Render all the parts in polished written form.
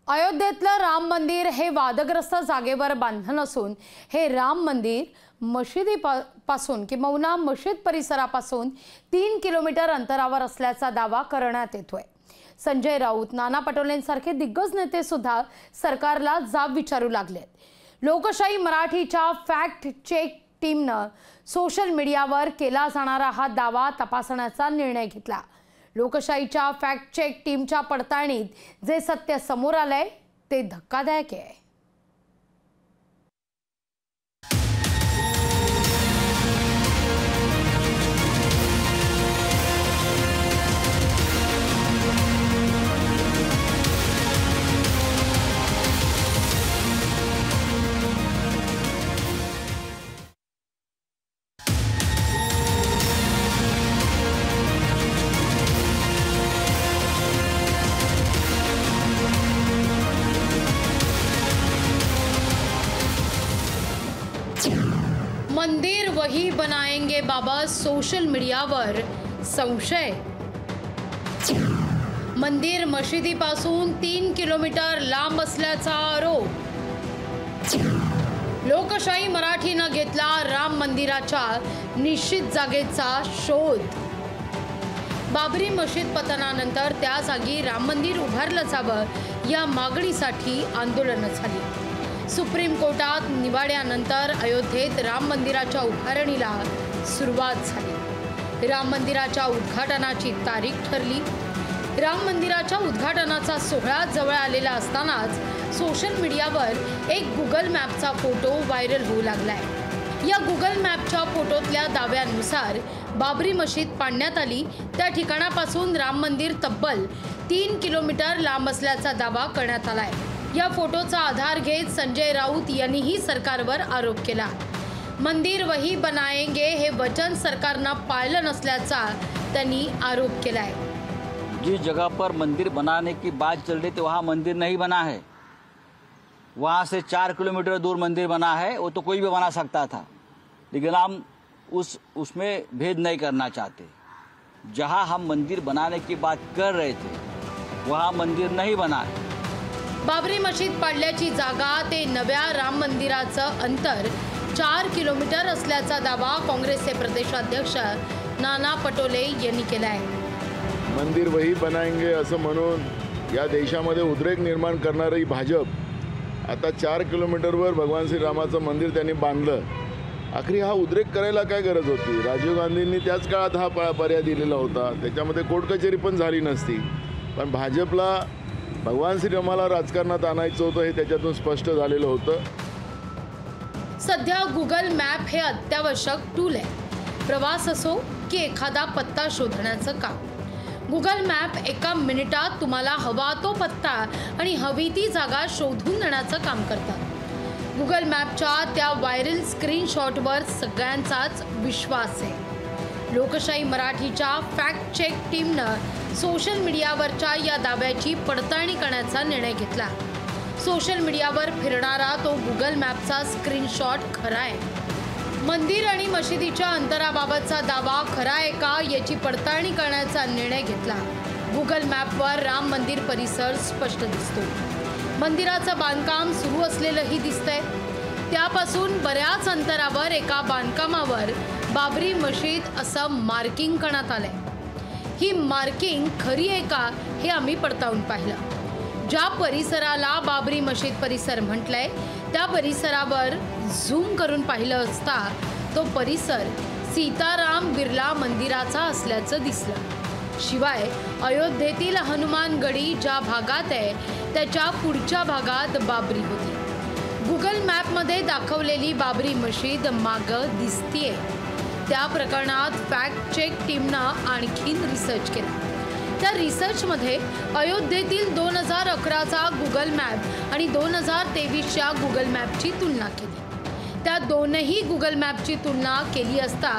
अयोध्येतलं राम मंदिर हे वादग्रस्त जागेवर बांधलं असून हे राम मंदिर मशिदीपासून किंवा मशीद परिसरापासून 3 किलोमीटर अंतरावर असल्याचा दावा करण्यात येतोय। संजय राऊत, नाना पटोलेंसारखे दिग्गज नेते सुद्धा सरकारला जाब विचारू लागलेत। लोकशाही मराठीच्या फॅक्ट चेक टीमनं सोशल मीडियावर केला जाणारा हा दावा तपासण्याचा निर्णय घेतला। लोकशाहीच्या फॅक्ट चेक टीमच्या पडताळणीत जे सत्य समोर आलंय ते धक्कादायक आहे। मंदिर वही बनाएंगे बाबत सोशल मीडियावर संशय। मंदिर मशिदीपासून 3 किलोमीटर लांब असल्याचा आरोप। लोकशाही मराठीनं घेतला राम मंदिराच्या निश्चित जागेचा शोध। बाबरी मशीद पतनानंतर त्या जागी राम मंदिर उभारलं जावं या मागणीसाठी आंदोलनं झाली। सुप्रीम कोर्टात निवाड्यानंतर अयोध्येत राम मंदिराच्या उभारणीला सुरुवात झाली। राम मंदिराच्या उद्घाटनाची तारीख ठरली। राम मंदिराच्या उद्घाटनाचा सोहळा जवळ आलेला असतानाच सोशल मीडियावर एक गुगल मॅपचा फोटो व्हायरल होऊ लागलाय। या गुगल मॅपच्या फोटोतल्या दाव्यानुसार बाबरी मशीद पाडण्यात आली त्या ठिकाणापासून राम मंदिर तब्बल 3 किलोमीटर लांब असल्याचा दावा करण्यात आलाय। या फोटोचा आधार घेत संजय राऊत यांनीही सरकारवर आरोप केला। मंदिर वही बनाएंगे हे वचन सरकारनं पाळलं नसल्याचा त्यांनी आरोप केलाय। जिस जगह पर मंदिर बनाने की बात चल रही थी वहाँ मंदिर नहीं बना है। वहाँ से 4 किलोमीटर दूर मंदिर बना है। वो तो कोई भी बना सकता था, लेकिन हम उसमें भेद नहीं करना चाहते। जहाँ हम मंदिर बनाने की बात कर रहे थे वहाँ मंदिर नहीं बना है। बाबरी मशीद पाडल्याची जागा ते नव्या राम मंदिराचं अंतर 4 किलोमीटर असल्याचा दावा काँग्रेसचे प्रदेशाध्यक्ष नाना पटोले यांनी केला आहे। मंदिर वही बनाएंगे असं म्हणून या देशामध्ये उद्रेक निर्माण करणारी भाजप आता 4 किलोमीटरवर भगवान श्रीरामाचं मंदिर त्यांनी बांधलं। आखरी हा उद्रेक करायला काय गरज होती? राजीव गांधींनी त्याच काळात हा पर्याय दिलेला होता। त्याच्यामध्ये कोर्ट कचेरी पण झाली नसती। पण भाजपला भगवान श्रीरामाला राजकारणात आणायचं होतं हे त्याच्यातून स्पष्ट झालेलं होतं। सध्या गुगल मॅप हे अत्यावश्यक टूल आहे। प्रवास असो की एखादा पत्ता शोधण्याचं काम, गुगल मॅप एका मिनिटात तुम्हाला हवा तो पत्ता आणि हवी ती जागा शोधून देण्याचं काम करतात। गुगल मॅपच्या त्या व्हायरल स्क्रीनशॉटवर सगळ्यांचाच विश्वास आहे। लोकशाही मराठीच्या फॅक्ट चेक टीमनं सोशल मीडियावरच्या या दाव्याची पडताळणी करण्याचा निर्णय घेतला। सोशल मीडियावर फिरणारा तो गुगल मॅपचा स्क्रीनशॉट खरा आहे। मंदिर आणि मशिदीच्या अंतराबाबतचा दावा खरा आहे का याची पडताळणी करण्याचा निर्णय घेतला। गुगल मॅपवर राम मंदिर परिसर स्पष्ट दिसतो। मंदिराचं बांधकाम सुरू असलेलंही दिसतंय। त्यापासून बऱ्याच अंतरावर एका बांधकामावर बाबरी मशीद असं मार्किंग करण्यात आलंय। ही मार्किंग खरी आहे का हे आम्ही पडताळून पाहिलं। ज्या परिसराला बाबरी मशीद परिसर म्हटलंय त्या परिसरावर झूम करून पाहिलं असता तो परिसर सीताराम बिर्ला मंदिराचा असल्याचं दिसलं। शिवाय अयोध्येतील हनुमान गडी ज्या भागात आहे त्याच्या पुढच्या भागात बाबरी होती। गुगल मॅपमध्ये दाखवलेली बाबरी मशीद मागं दिसतीये। त्या प्रकरणात फॅक्ट चेक टीमनं आणखीन रिसर्च केला। त्या रिसर्चमध्ये अयोध्येतील 2011चा गुगल मॅप आणि 2023च्या गुगल मॅपची तुलना केली। त्या दोनही गुगल मॅपची तुलना केली असता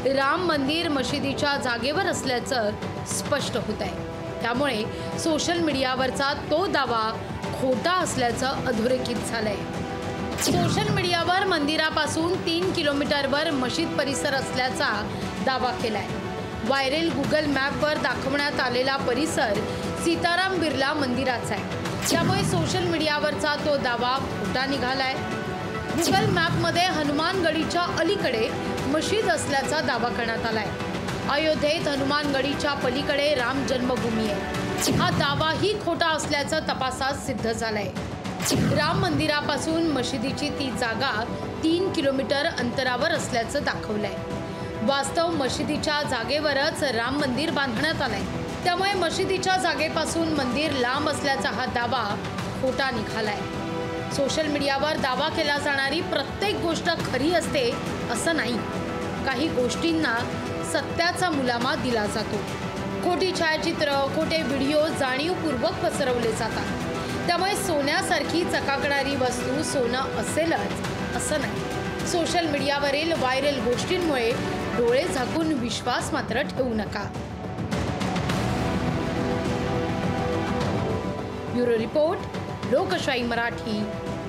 राम मंदिर मशिदीच्या जागेवर असल्याचं स्पष्ट होत आहे। त्यामुळे सोशल मीडियावरचा तो दावा खोटा असल्याचं अधोरेखित झालंय। सोशल मीडियावर मंदिरापासून 3 किलोमीटरवर मशीद परिसर असल्याचा दावा केलाय। व्हायरल गुगल मॅपवर दाखवण्यात आलेला परिसर सीताराम बिर्ला मंदिराचा आहे। त्यामुळे सोशल मीडियावरचा तो दावा खोटा निघालाय। गुगल मॅपमध्ये हनुमानगडीच्या अलीकडे मशीद असल्याचा दावा करण्यात आलाय। अयोध्येत हनुमानगडीच्या पलीकडे राम जन्मभूमी आहे। हा दावाही खोटा असल्याचं तपासात सिद्ध झालंय। राम मंदिरापासून मशिदीची ती जागा 3 किलोमीटर अंतरावर असल्याचं दाखवलंय। वास्तव मशिदीच्या जागेवरच राम मंदिर बांधण्यात आलंय। त्यामुळे मशिदीच्या जागेपासून मंदिर लांब असल्याचा हा दावा खोटा निघालाय। सोशल मीडियावर दावा केला जाणारी प्रत्येक गोष्ट खरी असते असं नाही। काही गोष्टींना सत्याचा मुलामा दिला जातो। खोटी छायाचित्र, खोटे व्हिडिओ जाणीवपूर्वक पसरवले जातात। त्यामुळे सोन्यासारखी चकाकणारी वस्तू सोनं असेलच असं नाही। सोशल मीडियावरील व्हायरल गोष्टींमुळे डोळे झाकून विश्वास मात्र ठेवू नका। ब्युरो रिपोर्ट, लोकशाही मराठी,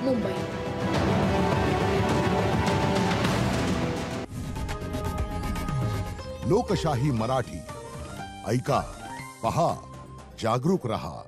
मुंबई। लोकशाही मराठी, ऐका, पहा, जागरूक रहा।